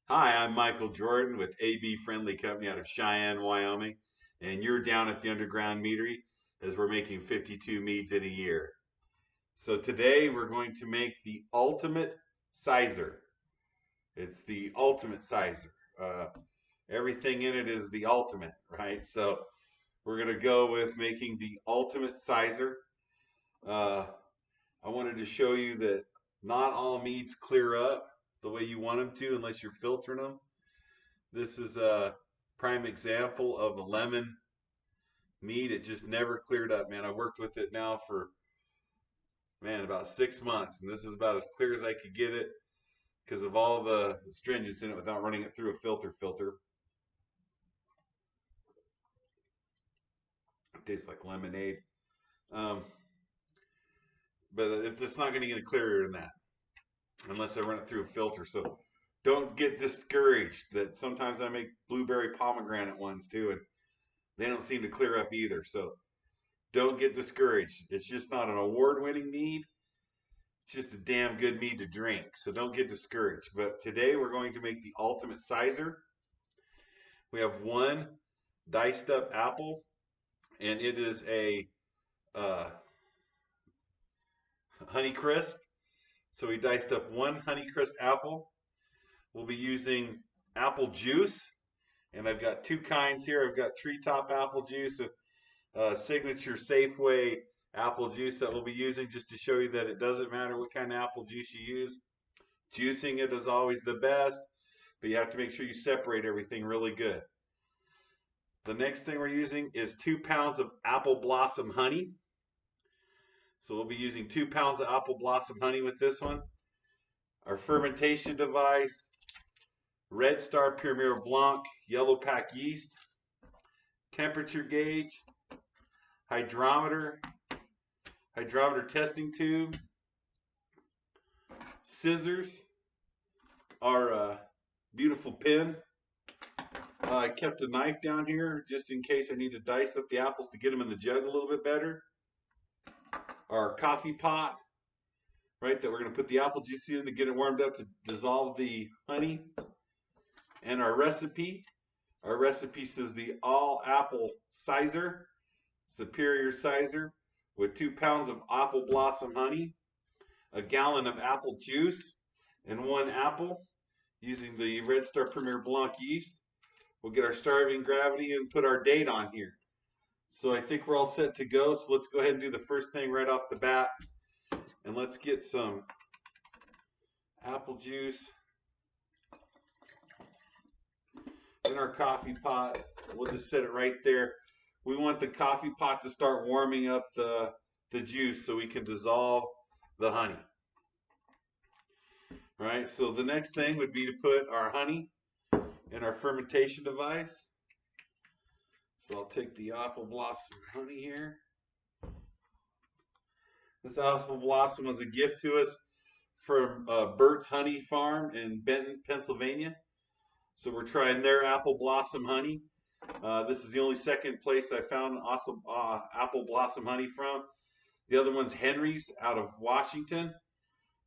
Hi, I'm Michael Jordan with AB Friendly Company out of Cheyenne, Wyoming, and you're down at the Underground Meadery as we're making 52 meads in a year. So today we're going to make the ultimate Cyser. It's the ultimate Cyser. Uh, Everything in it is the ultimate, right? So we're going to go with making the ultimate Cyser. Uh, I wanted to show you that not all meads clear up the way you want them to unless you're filtering them. This is a prime example of a lemon mead. It just never cleared up, man. I worked with it now for, man, about 6 months, and this is about as clear as I could get it because of all the astringents in it without running it through a filter. It tastes like lemonade. Um, but it's just not going to get clearer than that unless I run it through a filter. So don't get discouraged that sometimes I make blueberry pomegranate ones too, and they don't seem to clear up either. So don't get discouraged. It's just not an award-winning mead. It's just a damn good mead to drink. So don't get discouraged. But today we're going to make the ultimate Cyser. We have one diced up apple, and it is a uh, honey crisp. So we diced up one honey crisp apple. We'll be using apple juice, and I've got two kinds here. I've got treetop apple juice and signature Safeway apple juice that we'll be using just to show you that it doesn't matter what kind of apple juice you use. Juicing it is always the best, but you have to make sure you separate everything really good. The next thing we're using is 2 pounds of apple blossom honey. So we'll be using 2 pounds of apple blossom honey with this one. Our fermentation device, Red Star Premier Blanc yellow pack yeast, temperature gauge, hydrometer, hydrometer testing tube, scissors, our beautiful pen. I kept a knife down here just in case I need to dice up the apples to get them in the jug a little bit better. Our coffee pot, right, that we're going to put the apple juice in to get it warmed up to dissolve the honey. And our recipe. Our recipe says the all apple Cyser, superior Cyser, with 2 pounds of apple blossom honey, a gallon of apple juice, and one apple using the Red Star Premier Blanc yeast. We'll get our starving gravity and put our date on here. So I think we're all set to go. So let's go ahead and do the first thing right off the bat. And let's get some apple juice in our coffee pot. We'll just set it right there. We want the coffee pot to start warming up the juice so we can dissolve the honey. All right, so the next thing would be to put our honey in our fermentation device. So I'll take the apple blossom honey here. This apple blossom was a gift to us from Bert's Honey Farm in Benton, Pennsylvania. So we're trying their apple blossom honey. This is the only second place I found awesome apple blossom honey from. The other one's Henry's out of Washington.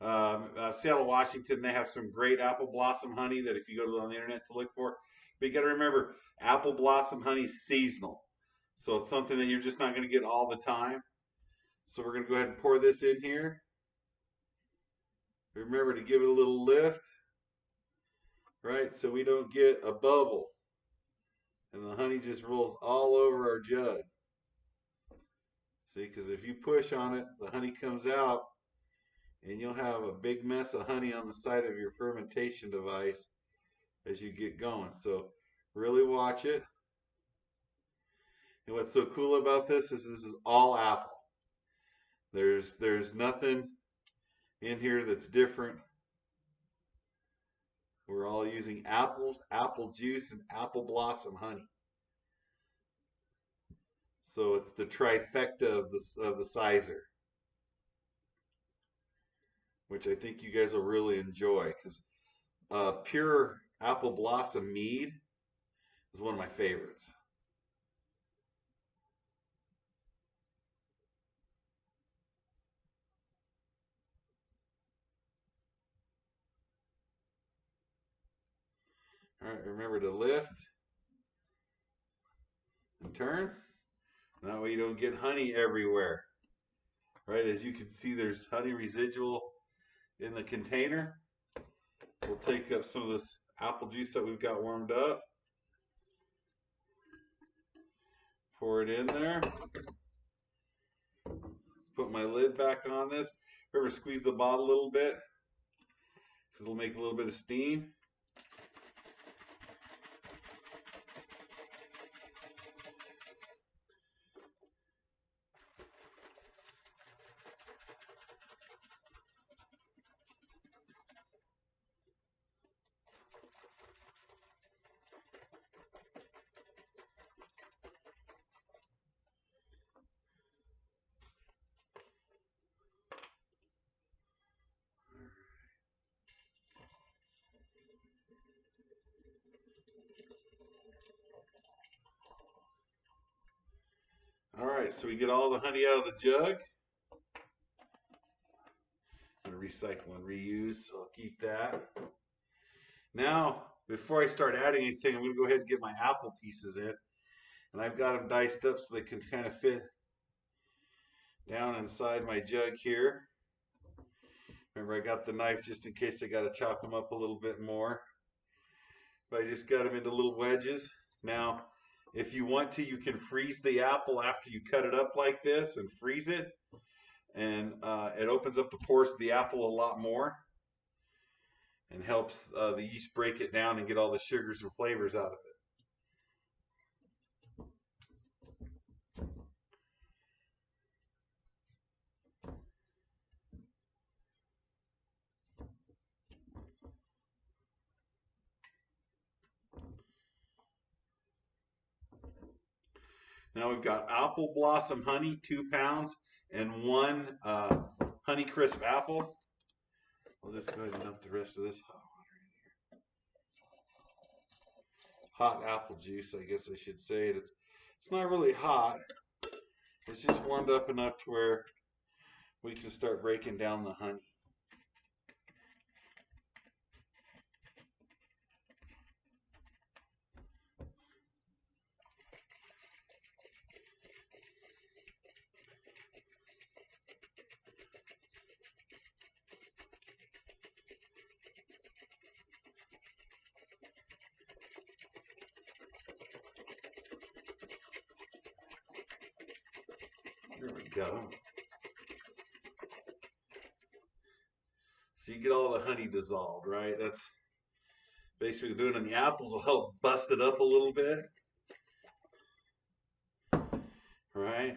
Seattle, Washington, they have some great apple blossom honey that if you go on the internet to look for. But you got to remember, apple blossom honey is seasonal. So it's something that you're just not going to get all the time. So we're going to go ahead and pour this in here. Remember to give it a little lift, right? So we don't get a bubble. And the honey just rolls all over our jug. See, because if you push on it, the honey comes out and you'll have a big mess of honey on the side of your fermentation device as you get going. So really watch it. And what's so cool about this is all apple. There's nothing in here that's different. We're all using apples, apple juice, and apple blossom honey. So it's the trifecta of the Cyser, which I think you guys will really enjoy because pure apple blossom mead is one of my favorites. All right, remember to lift and turn. That way you don't get honey everywhere. Right, as you can see, there's honey residual in the container. We'll take up some of this apple juice that we've got warmed up. Pour it in there. Put my lid back on this. Remember, squeeze the bottle a little bit because it'll make a little bit of steam. All right, so we get all the honey out of the jug. I'm going to recycle and reuse, so I'll keep that. Now, before I start adding anything, I'm going to go ahead and get my apple pieces in. And I've got them diced up so they can kind of fit down inside my jug here. Remember, I got the knife just in case I got to chop them up a little bit more. But I just got them into little wedges. Now, if you want to, you can freeze the apple after you cut it up like this and freeze it. And it opens up the pores of the apple a lot more and helps the yeast break it down and get all the sugars and flavors out of it. Now we've got apple blossom honey, 2 pounds, and 1 honey crisp apple. I'll just go ahead and dump the rest of this hot water in here. Hot apple juice, I guess I should say. It's not really hot. It's just warmed up enough to where we can start breaking down the honey. There we go. So you get all the honey dissolved, right? That's basically doing it, and the apples will help bust it up a little bit. Right?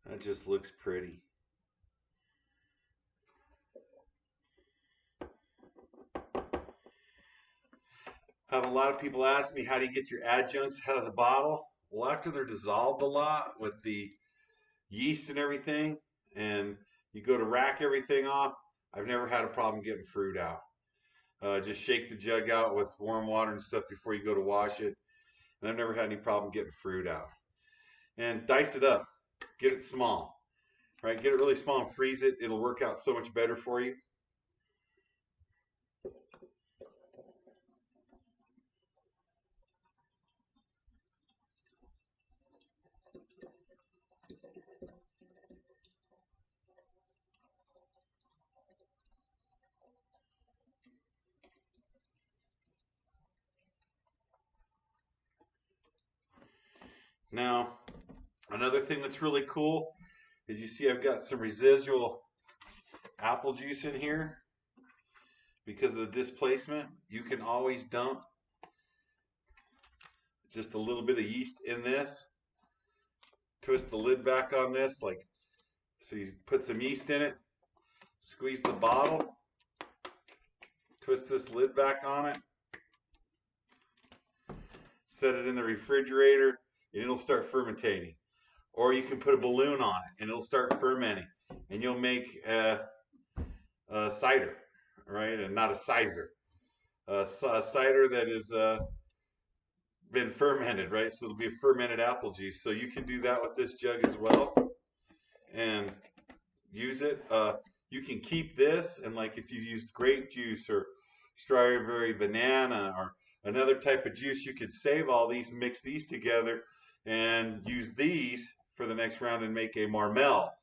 That just looks pretty. Have a lot of people ask me, how do you get your adjuncts out of the bottle? Well, after they're dissolved a lot with the yeast and everything, and you go to rack everything off, I've never had a problem getting fruit out. Just shake the jug out with warm water and stuff before you go to wash it, and I've never had any problem getting fruit out. And dice it up. Get it small. Right? Get it really small and freeze it. It'll work out so much better for you. Now, another thing that's really cool is you see I've got some residual apple juice in here. Because of the displacement, you can always dump just a little bit of yeast in this. Twist the lid back on this, like so you put some yeast in it, squeeze the bottle, twist this lid back on it, set it in the refrigerator and it'll start fermentating. Or you can put a balloon on it and it'll start fermenting, and you'll make a cider, right? And not a Cyser. A cider that is been fermented, right? So it'll be a fermented apple juice. So you can do that with this jug as well and use it. You can keep this, and like if you've used grape juice or strawberry banana or another type of juice, you could save all these and mix these together and use these for the next round and make a marmel,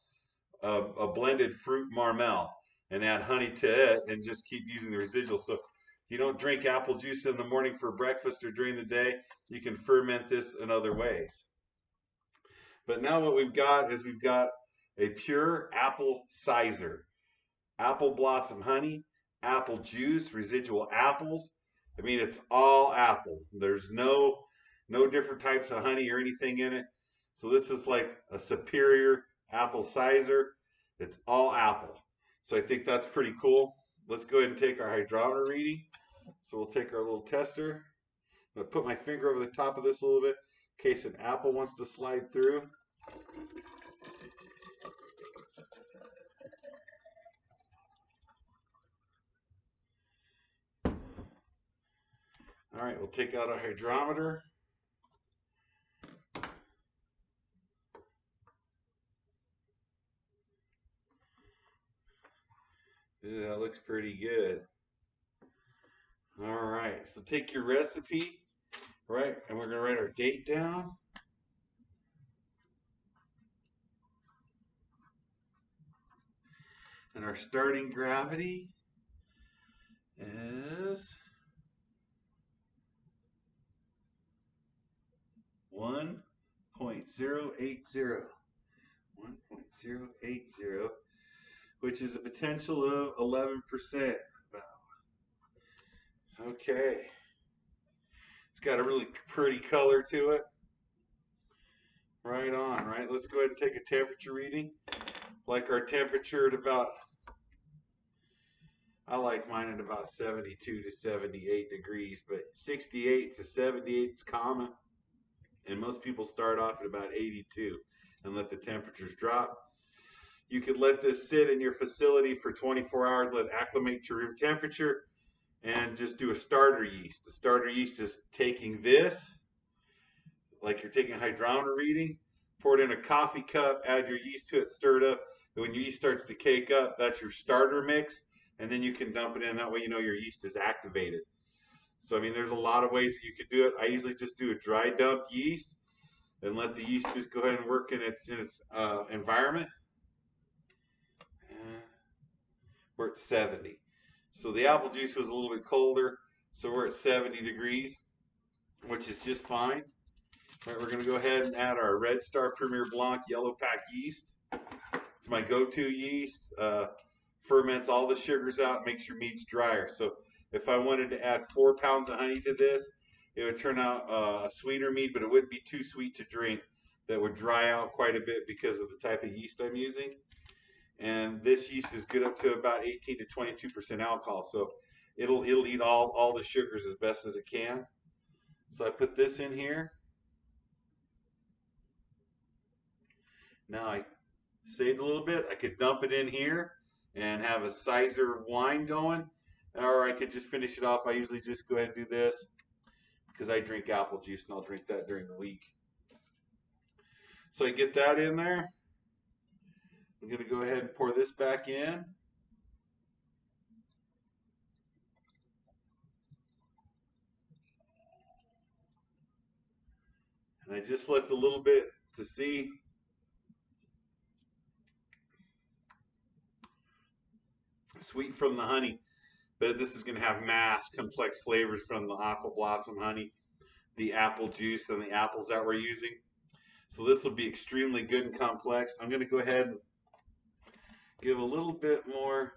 a blended fruit marmel, and add honey to it and just keep using the residual. So if you don't drink apple juice in the morning for breakfast or during the day, you can ferment this in other ways. But now what we've got is we've got a pure Apple Cyser, apple blossom honey, apple juice, residual apples. I mean, it's all apple. There's no different types of honey or anything in it. So this is like a superior Apple Cyser. It's all apple. So I think that's pretty cool. Let's go ahead and take our hydrometer reading. So we'll take our little tester. I'm gonna put my finger over the top of this a little bit in case an apple wants to slide through. All right, we'll take out our hydrometer. Yeah, that looks pretty good. All right, so take your recipe, right, and we're gonna write our date down. And our starting gravity is 1.080. 1.080, which is a potential of 11%. Okay. It's got a really pretty color to it. Right on, right? Let's go ahead and take a temperature reading. Like our temperature at about, I like mine at about 72 to 78 degrees, but 68 to 78 is common. And most people start off at about 82 and let the temperatures drop. You could let this sit in your facility for 24 hours, let it acclimate to room temperature, and just do a starter yeast. The starter yeast is taking this, like you're taking a hydrometer reading, pour it in a coffee cup, add your yeast to it, stir it up, and when your yeast starts to cake up, that's your starter mix, and then you can dump it in. That way you know your yeast is activated. So, I mean, there's a lot of ways that you could do it. I usually just do a dry dump yeast and let the yeast just go ahead and work in its environment. We're at 70. So the apple juice was a little bit colder, so we're at 70 degrees, which is just fine. All right, we're going to go ahead and add our Red Star Premier Blanc Yellow Pack yeast. It's my go-to yeast. Ferments all the sugars out, makes your meads drier. So if I wanted to add 4 pounds of honey to this, it would turn out a sweeter mead, but it wouldn't be too sweet to drink. That would dry out quite a bit because of the type of yeast I'm using. And this yeast is good up to about 18 to 22% alcohol. So it'll eat all the sugars as best as it can. So I put this in here. Now I saved a little bit. I could dump it in here and have a Cyser wine going, or I could just finish it off. I usually just go ahead and do this because I drink apple juice and I'll drink that during the week. So I get that in there. I'm going to go ahead and pour this back in. And I just left a little bit to see. Sweet from the honey, but this is going to have mass complex flavors from the apple blossom honey, the apple juice, and the apples that we're using. So this will be extremely good and complex. I'm going to go ahead and give a little bit more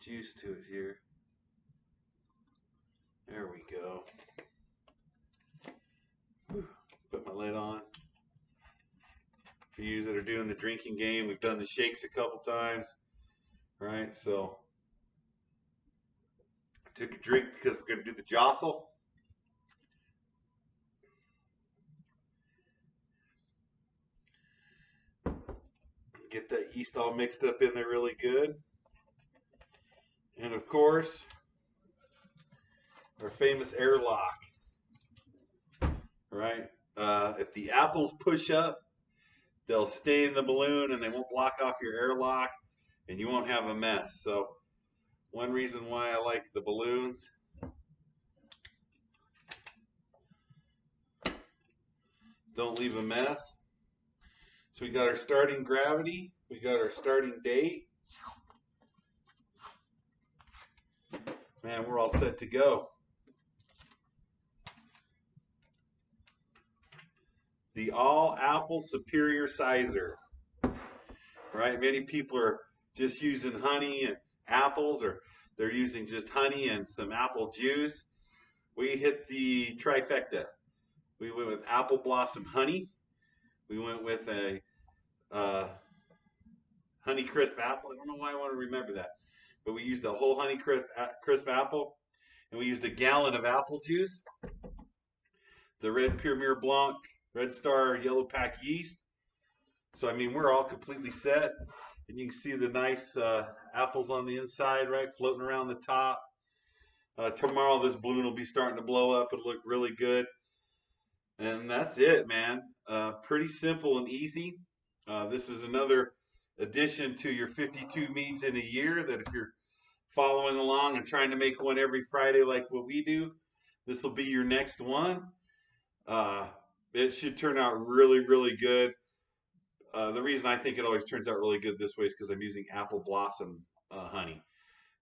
juice to it here. There we go. Put my lid on. For you that are doing the drinking game, we've done the shakes a couple times, right? So I took a drink because we're going to do the jostle. Get that yeast all mixed up in there really good. And of course, our famous airlock, right? If the apples push up, they'll stay in the balloon and they won't block off your airlock and you won't have a mess. So one reason why I like the balloons. Don't leave a mess. So we got our starting gravity. We got our starting date. Man, we're all set to go. The all apple superior Cyser. Right? Many people are just using honey and apples, or they're using just honey and some apple juice. We hit the trifecta. We went with apple blossom honey. We went with a honey crisp apple. I don't know why I want to remember that, but we used a whole honey crisp apple, and we used a gallon of apple juice. The red Premier Blanc, Red Star Yellow Pack yeast. So I mean, we're all completely set, and you can see the nice apples on the inside, right, floating around the top. Tomorrow this balloon will be starting to blow up. It'll look really good. And that's it, man. Pretty simple and easy. This is another addition to your 52 meads in a year, that if you're following along and trying to make one every Friday like what we do, this will be your next one. It should turn out really, really good. The reason I think it always turns out really good this way is because I'm using apple blossom honey,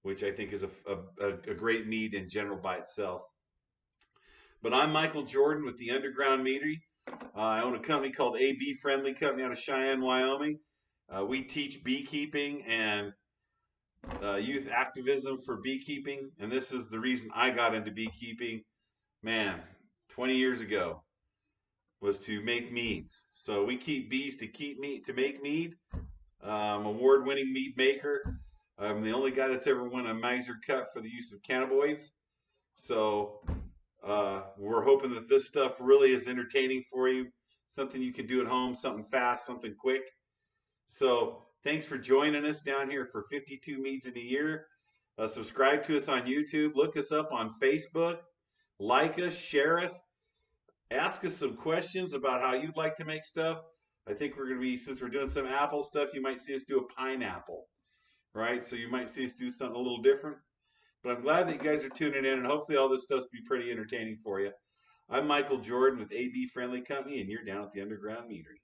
which I think is a great mead in general by itself. But I'm Michael Jordan with the Underground Meadery. I own a company called AB Friendly Company out of Cheyenne, Wyoming. We teach beekeeping and youth activism for beekeeping, and this is the reason I got into beekeeping, man, 20 years ago, was to make meads. So we keep bees to make mead. Award-winning mead maker. I'm the only guy that's ever won a Miser Cup for the use of cannabinoids. So we're hoping that this stuff really is entertaining for you. Something you can do at home, something fast, something quick. So thanks for joining us down here for 52 meads in a year. Subscribe to us on YouTube. Look us up on Facebook. Like us, share us. Ask us some questions about how you'd like to make stuff. I think we're going to be, since we're doing some apple stuff, you might see us do a pineapple, right? So you might see us do something a little different. But I'm glad that you guys are tuning in, and hopefully all this stuff's be pretty entertaining for you. I'm Michael Jordan with AB Friendly Company, and you're down at the Underground Meadery.